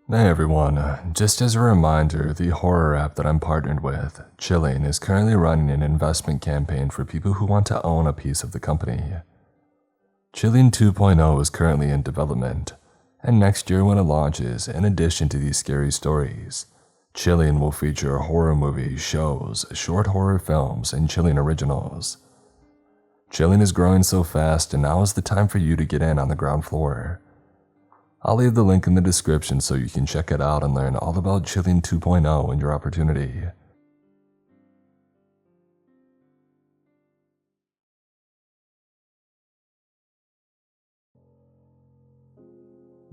Hey everyone, just as a reminder, the horror app that I'm partnered with, Chilling, is currently running an investment campaign for people who want to own a piece of the company. Chilling 2.0 is currently in development, and next year when it launches, in addition to these scary stories, Chilling will feature horror movies, shows, short horror films, and Chilling originals. Chilling is growing so fast, and now is the time for you to get in on the ground floor. I'll leave the link in the description so you can check it out and learn all about Chilling 2.0 and your opportunity.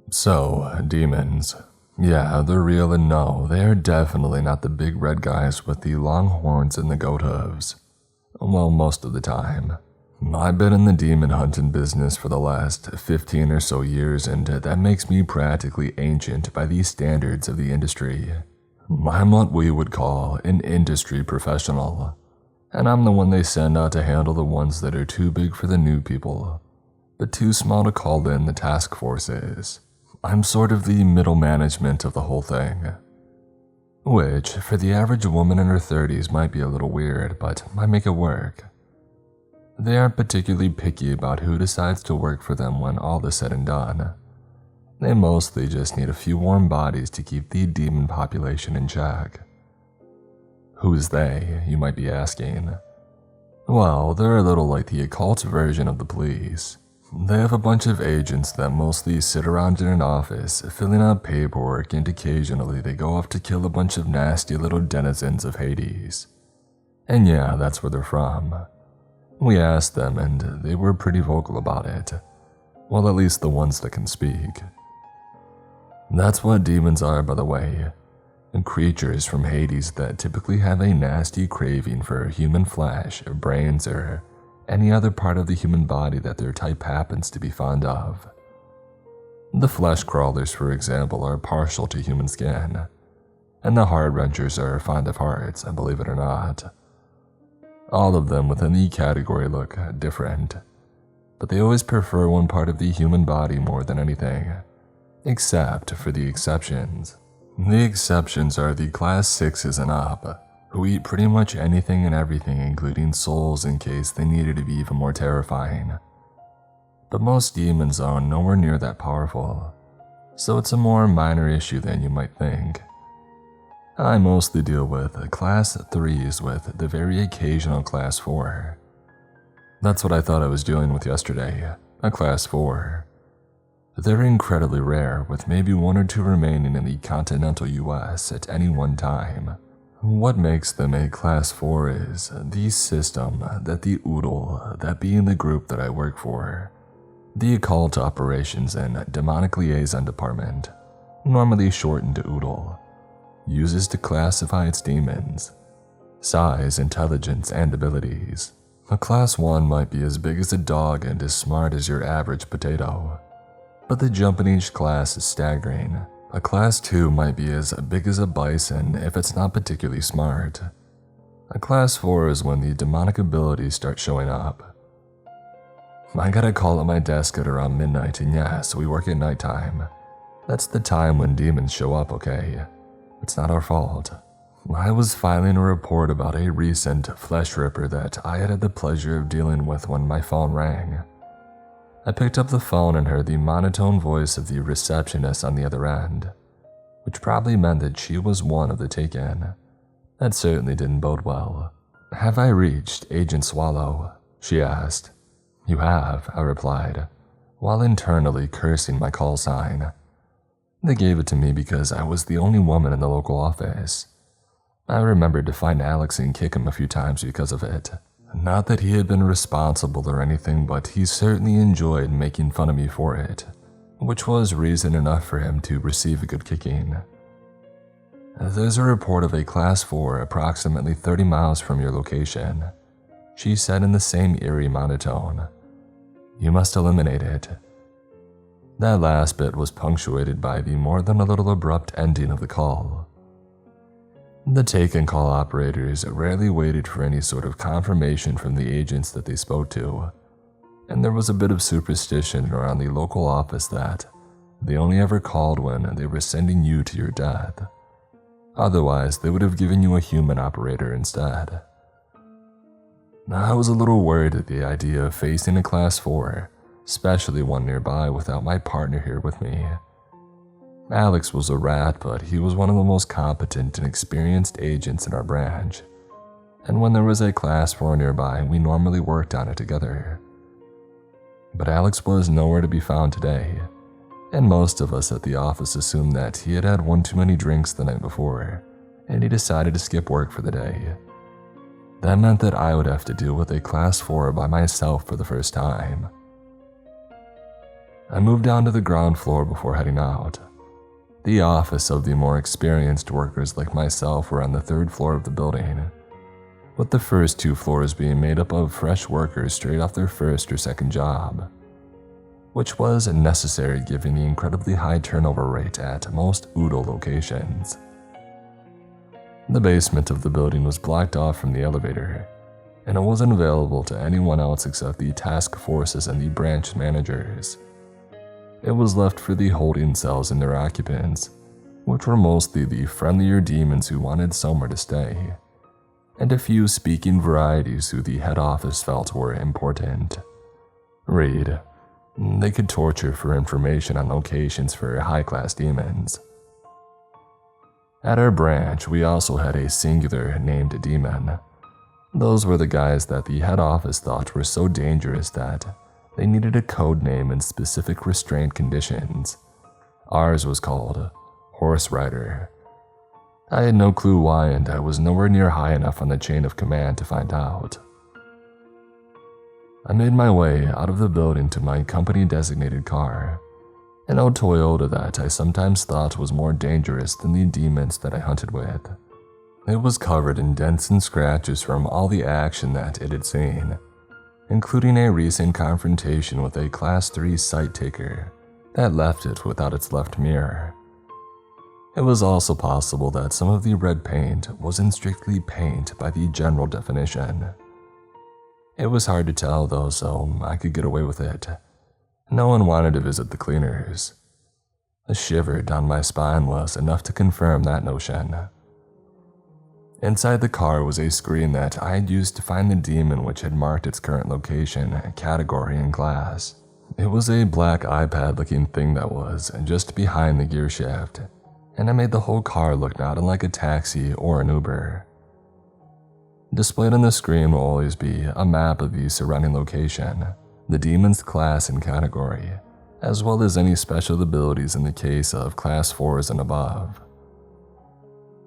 So, demons. Yeah, they're real, and no, they are definitely not the big red guys with the long horns and the goat hooves. Well, most of the time. I've been in the demon hunting business for the last 15 or so years, and that makes me practically ancient by the standards of the industry. I'm what we would call an industry professional, and I'm the one they send out to handle the ones that are too big for the new people, but too small to call in the task forces. I'm sort of the middle management of the whole thing, which for the average woman in her 30s might be a little weird, but I make it work. They aren't particularly picky about who decides to work for them when all is said and done. They mostly just need a few warm bodies to keep the demon population in check. Who's they, you might be asking? Well, they're a little like the occult version of the police. They have a bunch of agents that mostly sit around in an office, filling out paperwork, and occasionally they go off to kill a bunch of nasty little denizens of Hades. And yeah, that's where they're from. We asked them, and they were pretty vocal about it. Well, at least the ones that can speak. That's what demons are, by the way. Creatures from Hades that typically have a nasty craving for human flesh, brains, or any other part of the human body that their type happens to be fond of. The flesh crawlers, for example, are partial to human skin, and the heart wrenchers are fond of hearts, believe it or not. All of them within the category look different, but they always prefer one part of the human body more than anything, except for the exceptions. The exceptions are the class 6s and up, who eat pretty much anything and everything, including souls in case they needed to be even more terrifying. But most demons are nowhere near that powerful, so it's a more minor issue than you might think. I mostly deal with class 3s with the very occasional class 4. That's what I thought I was dealing with yesterday, a class 4. They're incredibly rare, with maybe 1 or 2 remaining in the continental US at any one time. What makes them a class 4 is the system that the Oodle, that being the group that I work for, the Occult Operations and Demonic Liaison Department, normally shortened to Oodle, uses to classify its demons, size, intelligence, and abilities. A class 1 might be as big as a dog and as smart as your average potato, but the jump in each class is staggering. A class 2 might be as big as a bison if it's not particularly smart. A class 4 is when the demonic abilities start showing up. I got a call at my desk at around midnight, and yes, we work at nighttime. That's the time when demons show up, okay? It's not our fault. I was filing a report about a recent flesh ripper that I had the pleasure of dealing with when my phone rang. I picked up the phone and heard the monotone voice of the receptionist on the other end, which probably meant that she was one of the taken. That certainly didn't bode well. "Have I reached Agent Swallow?" she asked. "You have," I replied, while internally cursing my call sign. They gave it to me because I was the only woman in the local office. I remembered to find Alex and kick him a few times because of it. Not that he had been responsible or anything, but he certainly enjoyed making fun of me for it, which was reason enough for him to receive a good kicking. "There's a report of a class 4 approximately 30 miles from your location," she said in the same eerie monotone. "You must eliminate it." That last bit was punctuated by the more than a little abrupt ending of the call. The take-and-call operators rarely waited for any sort of confirmation from the agents that they spoke to, and there was a bit of superstition around the local office that They only ever called when they were sending you to your death. Otherwise, they would have given you a human operator instead. I was a little worried at the idea of facing a Class 4, especially one nearby without my partner here with me. Alex was a rat, but he was one of the most competent and experienced agents in our branch. And when there was a Class 4 nearby, we normally worked on it together. But Alex was nowhere to be found today, and most of us at the office assumed that he had had one too many drinks the night before, and he decided to skip work for the day. That meant that I would have to deal with a Class 4 by myself for the first time. I moved down to the ground floor before heading out. The office of the more experienced workers like myself were on the 3rd floor of the building, with the first 2 floors being made up of fresh workers straight off their first or second job, which was necessary given the incredibly high turnover rate at most UDO locations. The basement of the building was blocked off from the elevator, and it wasn't available to anyone else except the task forces and the branch managers. It was left for the holding cells and their occupants, which were mostly the friendlier demons who wanted somewhere to stay, and a few speaking varieties who the head office felt were important. Read, they could torture for information on locations for high-class demons. At our branch, we also had a singular named demon. Those were the guys that the head office thought were so dangerous that they needed a code name and specific restraint conditions. Ours was called Horse Rider. I had no clue why, and I was nowhere near high enough on the chain of command to find out. I made my way out of the building to my company-designated car, an old Toyota that I sometimes thought was more dangerous than the demons that I hunted with. It was covered in dents and scratches from all the action that it had seen, including a recent confrontation with a Class 3 sight taker that left it without its left mirror. It was also possible that some of the red paint wasn't strictly paint by the general definition. It was hard to tell though, so I could get away with it. No one wanted to visit the cleaners. A shiver down my spine was enough to confirm that notion. Inside the car was a screen that I had used to find the demon, which had marked its current location, category, and class. It was a black iPad-looking thing that was just behind the gear shift, and it made the whole car look not unlike a taxi or an Uber. Displayed on the screen will always be a map of the surrounding location, the demon's class and category, as well as any special abilities in the case of Class 4s and above.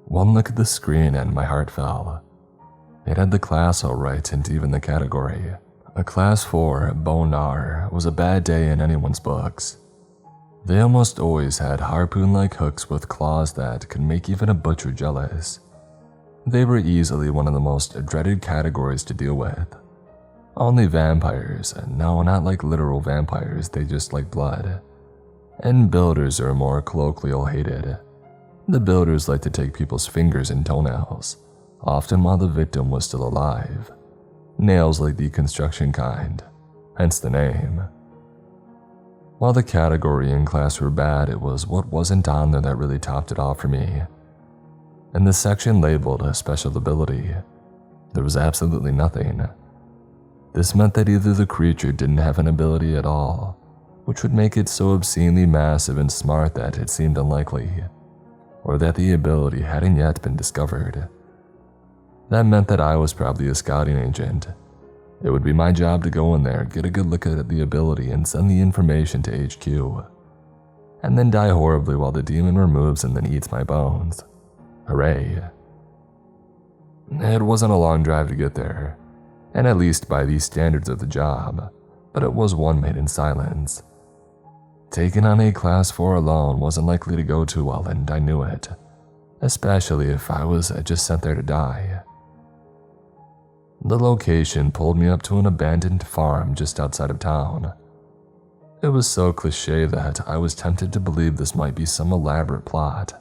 One look at the screen and my heart fell. It had the class alright and even the category. A Class 4 Bonar was a bad day in anyone's books. They almost always had harpoon-like hooks with claws that could make even a butcher jealous. They were easily one of the most dreaded categories to deal with. Only vampires, no, not like literal vampires, they just like blood. And builders are more colloquial hated. The builders like to take people's fingers and toenails, often while the victim was still alive. Nails like the construction kind, hence the name. While the category and class were bad, it was what wasn't on there that really topped it off for me. In the section labeled a special ability, there was absolutely nothing. This meant that either the creature didn't have an ability at all, which would make it so obscenely massive and smart that it seemed unlikely, or that the ability hadn't yet been discovered. That meant that I was probably a scouting agent. It would be my job to go in there, get a good look at the ability, and send the information to HQ, and then die horribly while the demon removes and then eats my bones. Hooray. It wasn't a long drive to get there, and at least by the standards of the job, but it was one made in silence. Taking on a Class 4 alone wasn't likely to go too well, and I knew it, especially if I was just sent there to die. The location pulled me up to an abandoned farm just outside of town. It was so cliché that I was tempted to believe this might be some elaborate plot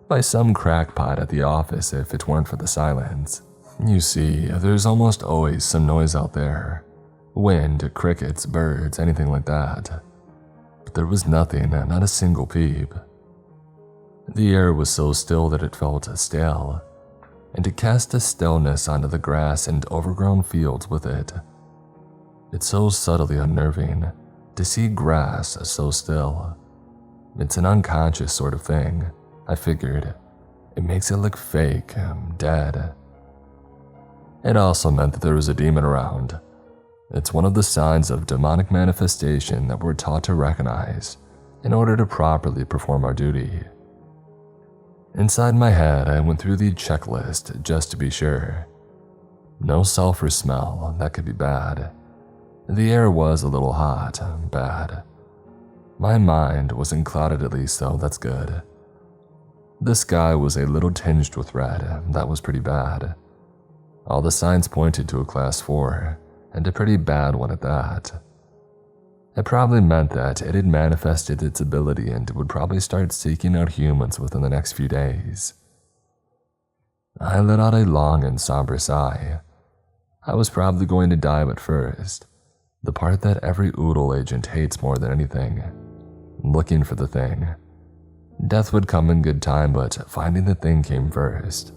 by some crackpot at the office if it weren't for the silence. You see, there's almost always some noise out there. Wind, crickets, birds, anything like that. but there was nothing, not a single peep. The air was so still that it felt stale, and it cast a stillness onto the grass and overgrown fields with it. It's so subtly unnerving to see grass so still. It's an unconscious sort of thing, I figured. It makes it look fake, dead. It also meant that there was a demon around. It's one of the signs of demonic manifestation that we're taught to recognize in order to properly perform our duty. Inside my head, I went through the checklist just to be sure. No sulfur smell, that could be bad. The air was a little hot, bad. My mind wasn't clouded at least, though, that's good. The sky was a little tinged with red, that was pretty bad. All the signs pointed to a class 4, and a pretty bad one at that. It probably meant that it had manifested its ability and it would probably start seeking out humans within the next few days. I let out a long and somber sigh. I was probably going to die at first, the part that every Oodle agent hates more than anything, looking for the thing. Death would come in good time, but finding the thing came first.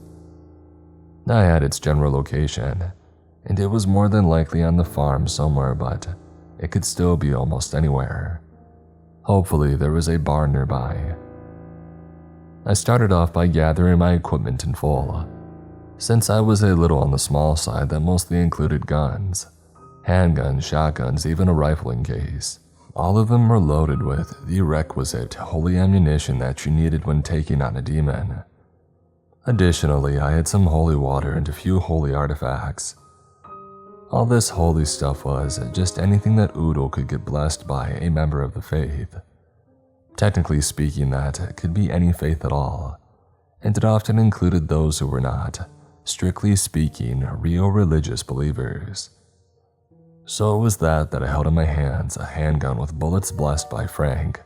I had its general location, and it was more than likely on the farm somewhere, but it could still be almost anywhere. Hopefully there was a barn nearby. I started off by gathering my equipment in full. Since I was a little on the small side, that mostly included guns, handguns, shotguns, even a rifling case. All of them were loaded with the requisite holy ammunition that you needed when taking on a demon. Additionally, I had some holy water and a few holy artifacts. All this holy stuff was just anything that Oodle could get blessed by a member of the faith. Technically speaking, that could be any faith at all, and it often included those who were not, strictly speaking, real religious believers. So it was that I held in my hands a handgun with bullets blessed by Frank,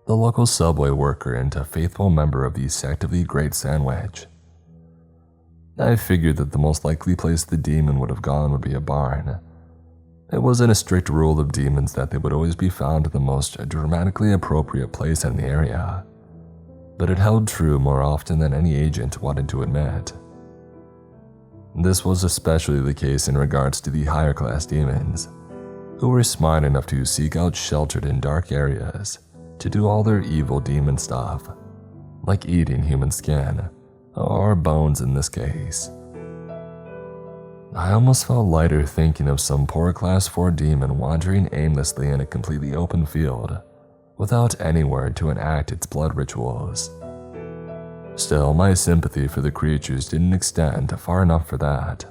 the local subway worker and a faithful member of the sect of the Great Sandwich. I figured that the most likely place the demon would have gone would be a barn. It wasn't a strict rule of demons that they would always be found in the most dramatically appropriate place in the area, but it held true more often than any agent wanted to admit. This was especially the case in regards to the higher class demons, who were smart enough to seek out sheltered and dark areas to do all their evil demon stuff, like eating human skin, or bones in this case. I almost felt lighter thinking of some poor class 4 demon wandering aimlessly in a completely open field, without anywhere to enact its blood rituals. Still, my sympathy for the creatures didn't extend far enough for that,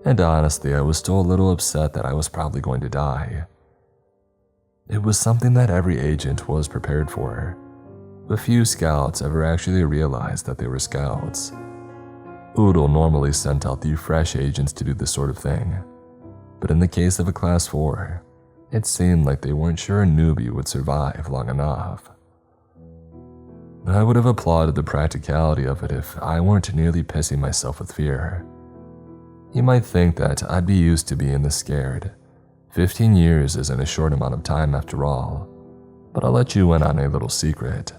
and honestly, I was still a little upset that I was probably going to die. It was something that every agent was prepared for, but few scouts ever actually realized that they were scouts. Oodle normally sent out the fresh agents to do this sort of thing, but in the case of a class 4, it seemed like they weren't sure a newbie would survive long enough. I would have applauded the practicality of it if I weren't nearly pissing myself with fear. You might think that I'd be used to being this scared. 15 years isn't a short amount of time after all, but I'll let you in on a little secret.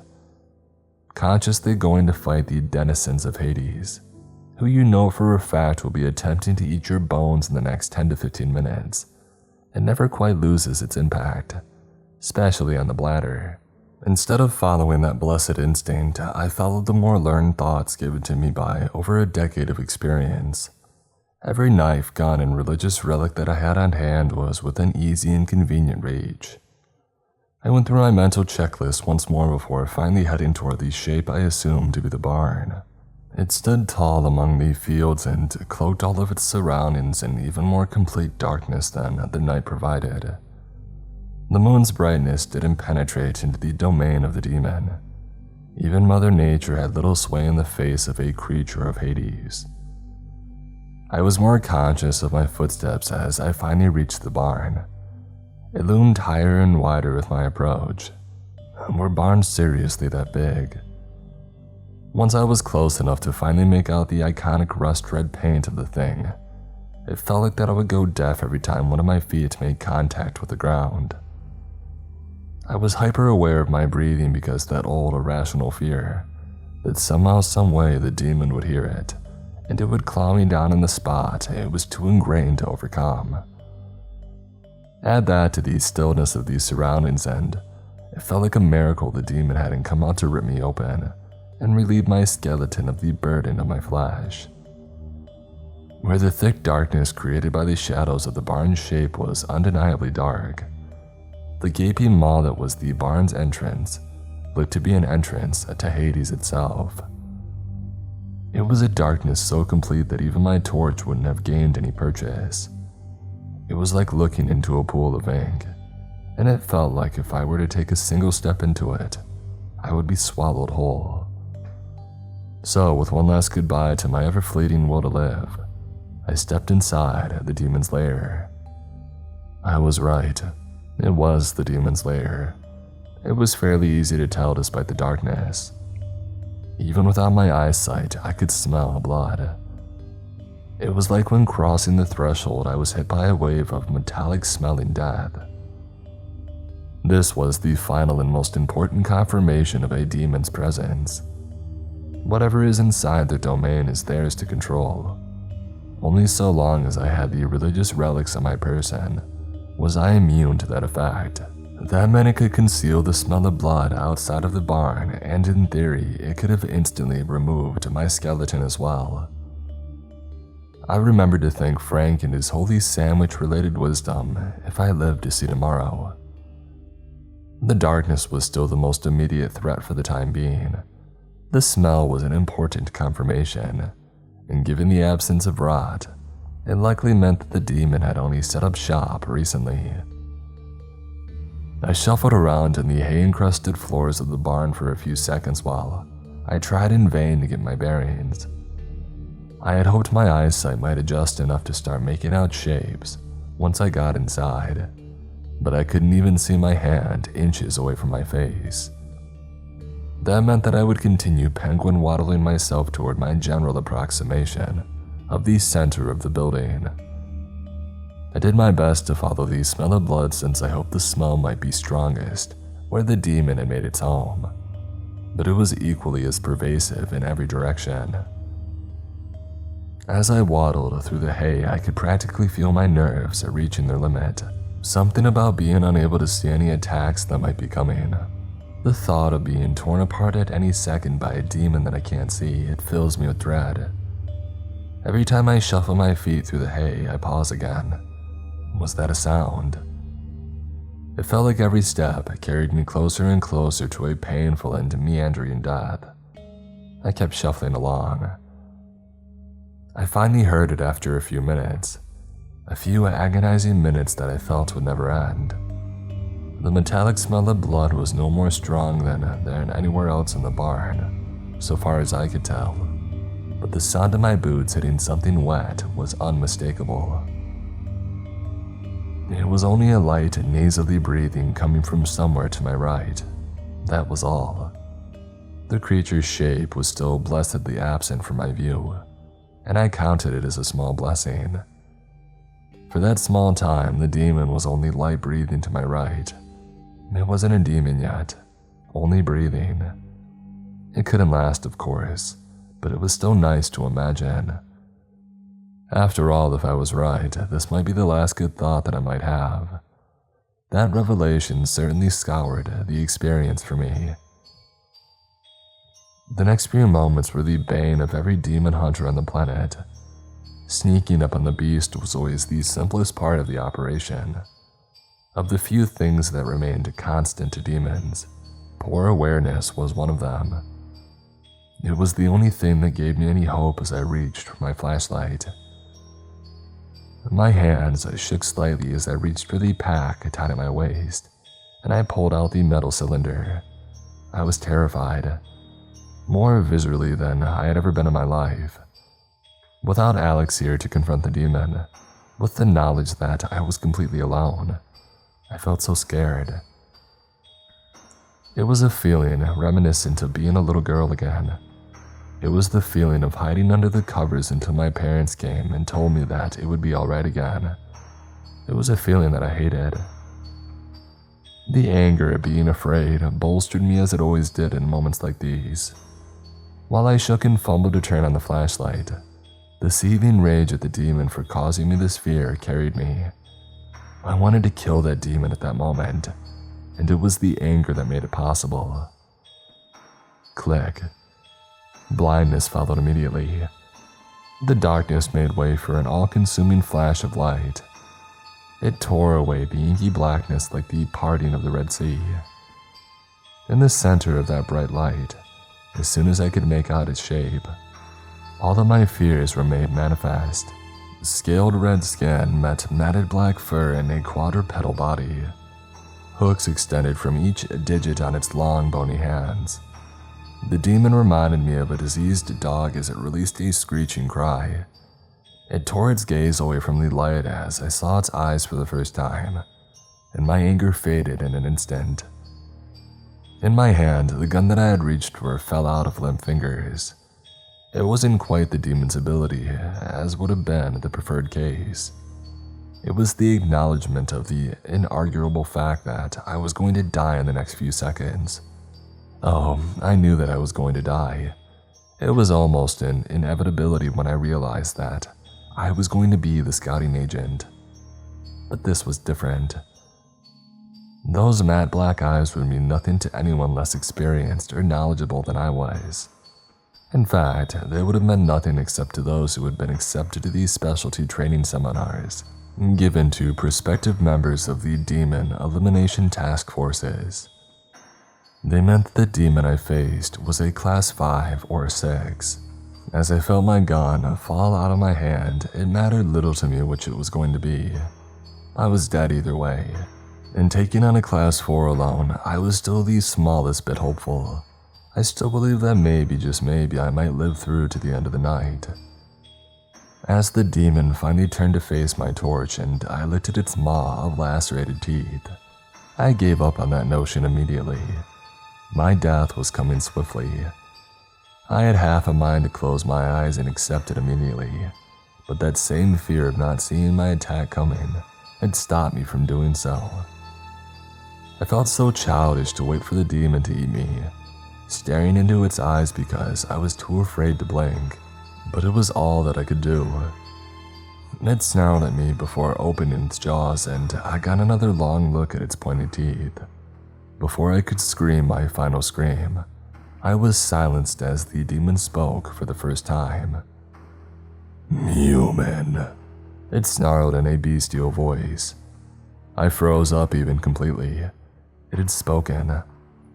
Consciously going to fight the denizens of Hades, who you know for a fact will be attempting to eat your bones in the next 10 to 15 minutes, it never quite loses its impact, especially on the bladder. Instead of following that blessed instinct, I followed the more learned thoughts given to me by over a decade of experience. Every knife, gun, and religious relic that I had on hand was within easy and convenient reach. I went through my mental checklist once more before finally heading toward the shape I assumed to be the barn. It stood tall among the fields and cloaked all of its surroundings in even more complete darkness than the night provided. The moon's brightness didn't penetrate into the domain of the demon. Even Mother Nature had little sway in the face of a creature of Hades. I was more conscious of my footsteps as I finally reached the barn. It loomed higher and wider with my approach. Were barns seriously that big? Once I was close enough to finally make out the iconic rust-red paint of the thing, it felt like that I would go deaf every time one of my feet made contact with the ground. I was hyper aware of my breathing because that old irrational fear that somehow, some way the demon would hear it and it would claw me down in the spot it was too ingrained to overcome. Add that to the stillness of these surroundings and it felt like a miracle the demon hadn't come out to rip me open and relieve my skeleton of the burden of my flesh. Where the thick darkness created by the shadows of the barn's shape was undeniably dark, the gaping maw that was the barn's entrance looked to be an entrance to Hades itself. It was a darkness so complete that even my torch wouldn't have gained any purchase. It was like looking into a pool of ink, and it felt like if I were to take a single step into it, I would be swallowed whole. So, with one last goodbye to my ever-fleeting will to live, I stepped inside the demon's lair. I was right. It was the demon's lair. It was fairly easy to tell despite the darkness. Even without my eyesight, I could smell blood. It was like when crossing the threshold, I was hit by a wave of metallic-smelling death. This was the final and most important confirmation of a demon's presence. Whatever is inside their domain is theirs to control. Only so long as I had the religious relics on my person was I immune to that effect. That meant it could conceal the smell of blood outside of the barn, and in theory, it could have instantly removed my skeleton as well. I remembered to thank Frank and his holy sandwich-related wisdom if I lived to see tomorrow. The darkness was still the most immediate threat for the time being. The smell was an important confirmation, and given the absence of rot, it likely meant that the demon had only set up shop recently. I shuffled around in the hay-encrusted floors of the barn for a few seconds while I tried in vain to get my bearings. I had hoped my eyesight might adjust enough to start making out shapes once I got inside, but I couldn't even see my hand inches away from my face. That meant that I would continue penguin waddling myself toward my general approximation of the center of the building. I did my best to follow the smell of blood since I hoped the smell might be strongest where the demon had made its home, but it was equally as pervasive in every direction. As I waddled through the hay, I could practically feel my nerves reaching their limit. Something about being unable to see any attacks that might be coming. The thought of being torn apart at any second by a demon that I can't see, it fills me with dread. Every time I shuffle my feet through the hay, I pause again. Was that a sound? It felt like every step carried me closer and closer to a painful and meandering death. I kept shuffling along. I finally heard it after a few minutes, a few agonizing minutes that I felt would never end. The metallic smell of blood was no more strong than anywhere else in the barn, so far as I could tell, but the sound of my boots hitting something wet was unmistakable. It was only a light, nasally breathing coming from somewhere to my right. That was all. The creature's shape was still blessedly absent from my view, and I counted it as a small blessing. For that small time, the demon was only light breathing to my right. It wasn't a demon yet, only breathing. It couldn't last, of course, but it was still nice to imagine. After all, if I was right, this might be the last good thought that I might have. That revelation certainly scoured the experience for me. The next few moments were the bane of every demon hunter on the planet. Sneaking up on the beast was always the simplest part of the operation. Of the few things that remained constant to demons, poor awareness was one of them. It was the only thing that gave me any hope as I reached for my flashlight. My hands shook slightly as I reached for the pack tied at my waist, and I pulled out the metal cylinder. I was terrified, more viscerally than I had ever been in my life. Without Alex here to confront the demon, with the knowledge that I was completely alone, I felt so scared. It was a feeling reminiscent of being a little girl again. It was the feeling of hiding under the covers until my parents came and told me that it would be alright again. It was a feeling that I hated. The anger at being afraid bolstered me as it always did in moments like these. While I shook and fumbled to turn on the flashlight, the seething rage at the demon for causing me this fear carried me. I wanted to kill that demon at that moment, and it was the anger that made it possible. Click. Blindness followed immediately. The darkness made way for an all-consuming flash of light. It tore away the inky blackness like the parting of the Red Sea. In the center of that bright light, as soon as I could make out its shape, all of my fears were made manifest. Scaled red skin met matted black fur and a quadrupedal body. Hooks extended from each digit on its long, bony hands. The demon reminded me of a diseased dog as it released a screeching cry. It tore its gaze away from the light as I saw its eyes for the first time, and my anger faded in an instant. In my hand, the gun that I had reached for fell out of limp fingers. It wasn't quite the demon's ability, as would have been the preferred case. It was the acknowledgement of the inarguable fact that I was going to die in the next few seconds. Oh, I knew that I was going to die. It was almost an inevitability when I realized that I was going to be the scouting agent. But this was different. Those matte black eyes would mean nothing to anyone less experienced or knowledgeable than I was. In fact, they would have meant nothing except to those who had been accepted to these specialty training seminars, given to prospective members of the Demon Elimination Task Forces. They meant the demon I faced was a Class 5 or 6. As I felt my gun fall out of my hand, it mattered little to me which it was going to be. I was dead either way, and taking on a Class 4 alone, I was still the smallest bit hopeful. I still believed that maybe, just maybe, I might live through to the end of the night. As the demon finally turned to face my torch and I looked at its maw of lacerated teeth, I gave up on that notion immediately. My death was coming swiftly. I had half a mind to close my eyes and accept it immediately, but that same fear of not seeing my attack coming had stopped me from doing so. I felt so childish to wait for the demon to eat me, staring into its eyes because I was too afraid to blink, but it was all that I could do. It snarled at me before opening its jaws, and I got another long look at its pointed teeth. Before I could scream my final scream, I was silenced as the demon spoke for the first time. "Human," it snarled in a bestial voice. I froze up even completely. It had spoken.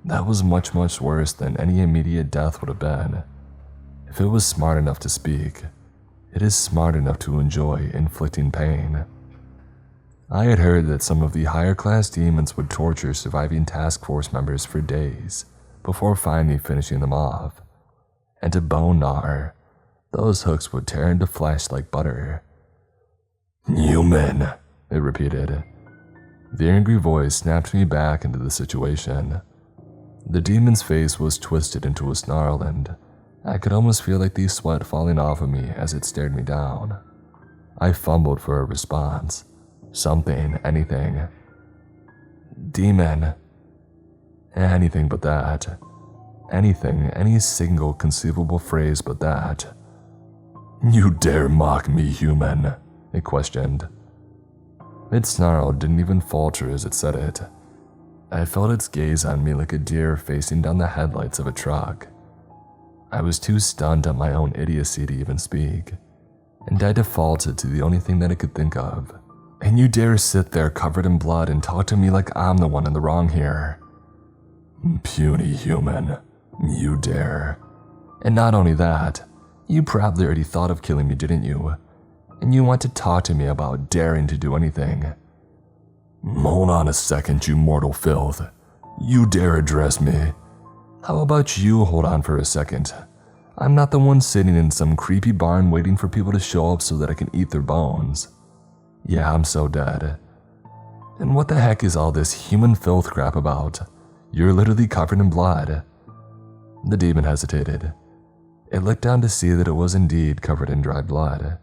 That was much, much worse than any immediate death would have been. If it was smart enough to speak, it is smart enough to enjoy inflicting pain. I had heard that some of the higher class demons would torture surviving task force members for days before finally finishing them off. And to bone gnawer, those hooks would tear into flesh like butter. "Human," it repeated. The angry voice snapped me back into the situation. The demon's face was twisted into a snarl, and I could almost feel like the sweat falling off of me as it stared me down. I fumbled for a response. Something, anything. "Demon." Anything but that. Anything, any single conceivable phrase but that. "You dare mock me, human?" it questioned. Its snarl didn't even falter as it said it. I felt its gaze on me like a deer facing down the headlights of a truck. I was too stunned at my own idiocy to even speak, and I defaulted to the only thing that I could think of. "And you dare sit there covered in blood and talk to me like I'm the one in the wrong here?" "Puny human, you dare." "And not only that, you probably already thought of killing me, didn't you? And you want to talk to me about daring to do anything?" "Hold on a second, you mortal filth. You dare address me?" "How about you hold on for a second? I'm not the one sitting in some creepy barn waiting for people to show up so that I can eat their bones. Yeah, I'm so dead. And what the heck is all this human filth crap about? You're literally covered in blood." The demon hesitated. It looked down to see that it was indeed covered in dried blood.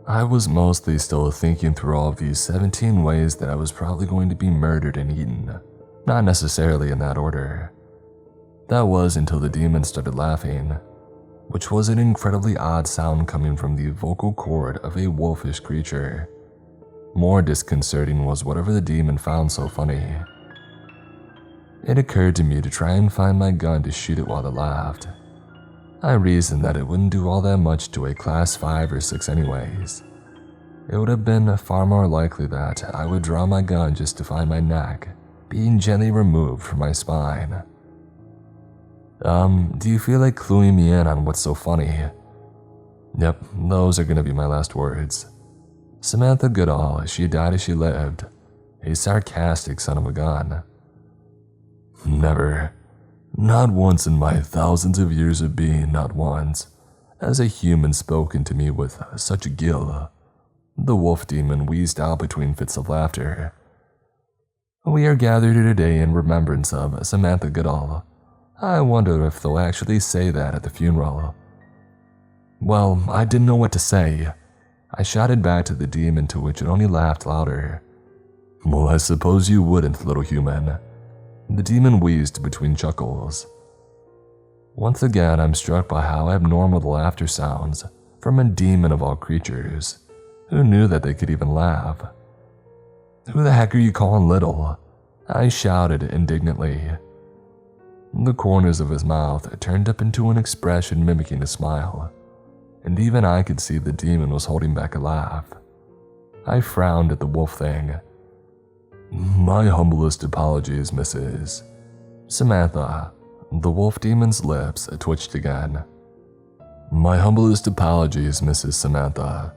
I was mostly still thinking through all of these 17 ways that I was probably going to be murdered and eaten, Not necessarily in that order. That was until the demon started laughing, which was an incredibly odd sound coming from the vocal cord of a wolfish creature. More disconcerting was whatever the demon found so funny. It occurred to me to try and find my gun to shoot it while it laughed. I reasoned that it wouldn't do all that much to a class 5 or 6 anyways. It would have been far more likely that I would draw my gun just to find my neck being gently removed from my spine. Do you feel like cluing me in on what's so funny? Yep, those are gonna be my last words. Samantha Goodall, she died as she lived. A sarcastic son of a gun. Never, not once in my thousands of years of being, not once, has a human spoken to me with such guile. The wolf demon wheezed out between fits of laughter. We are gathered here today in remembrance of Samantha Goodall. I wonder if they'll actually say that at the funeral. Well, I didn't know what to say. I shouted back to the demon, to which it only laughed louder. Well, I suppose you wouldn't, little human. The demon wheezed between chuckles. Once again, I'm struck by how abnormal the laughter sounds from a demon of all creatures. Who knew that they could even laugh? Who the heck are you calling little? I shouted indignantly. The corners of his mouth turned up into an expression mimicking a smile, and even I could see the demon was holding back a laugh. I frowned at the wolf thing. My humblest apologies, Mrs. Samantha. The wolf demon's lips twitched again. My humblest apologies, Mrs. Samantha.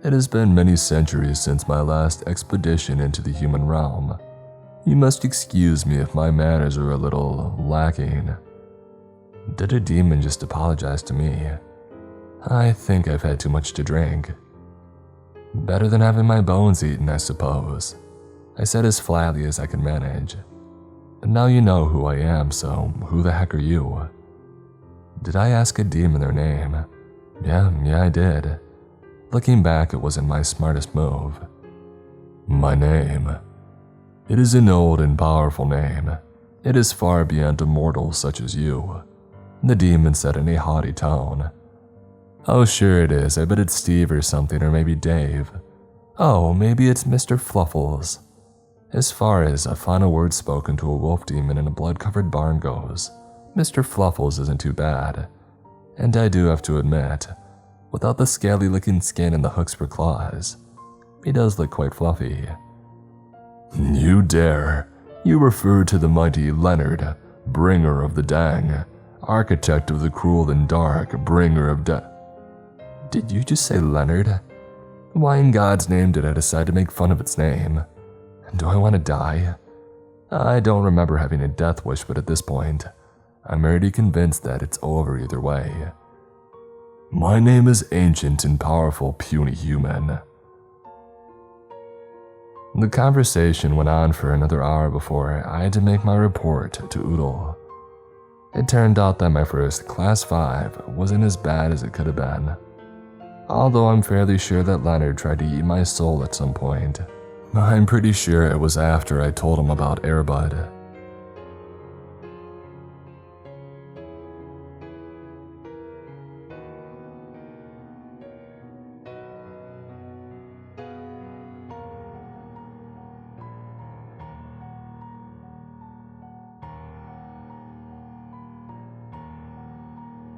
It has been many centuries since my last expedition into the human realm. You must excuse me if my manners are a little lacking. Did a demon just apologize to me? I think I've had too much to drink. Better than having my bones eaten, I suppose. I said as flatly as I could manage. But now you know who I am, so who the heck are you? Did I ask a demon their name? Yeah, I did. Looking back, it wasn't my smartest move. My name. It is an old and powerful name. It is far beyond a mortal such as you, the demon said in a haughty tone. Oh, sure it is. I bet it's Steve or something, or maybe Dave. Oh, maybe it's Mr. Fluffles. As far as a final word spoken to a wolf demon in a blood-covered barn goes, Mr. Fluffles isn't too bad. And I do have to admit, without the scaly-looking skin and the hooks for claws, he does look quite fluffy. You dare. You refer to the mighty Leonard, bringer of the Dang, architect of the cruel and dark, bringer of death. Did you just say Leonard? Why in God's name did I decide to make fun of its name? Do I want to die? I don't remember having a death wish, but at this point, I'm already convinced that it's over either way. My name is Ancient and Powerful Puny Human. The conversation went on for another hour before I had to make my report to Oodle. It turned out that my first Class 5 wasn't as bad as it could have been, although I'm fairly sure that Leonard tried to eat my soul at some point. I'm pretty sure it was after I told him about Airbud.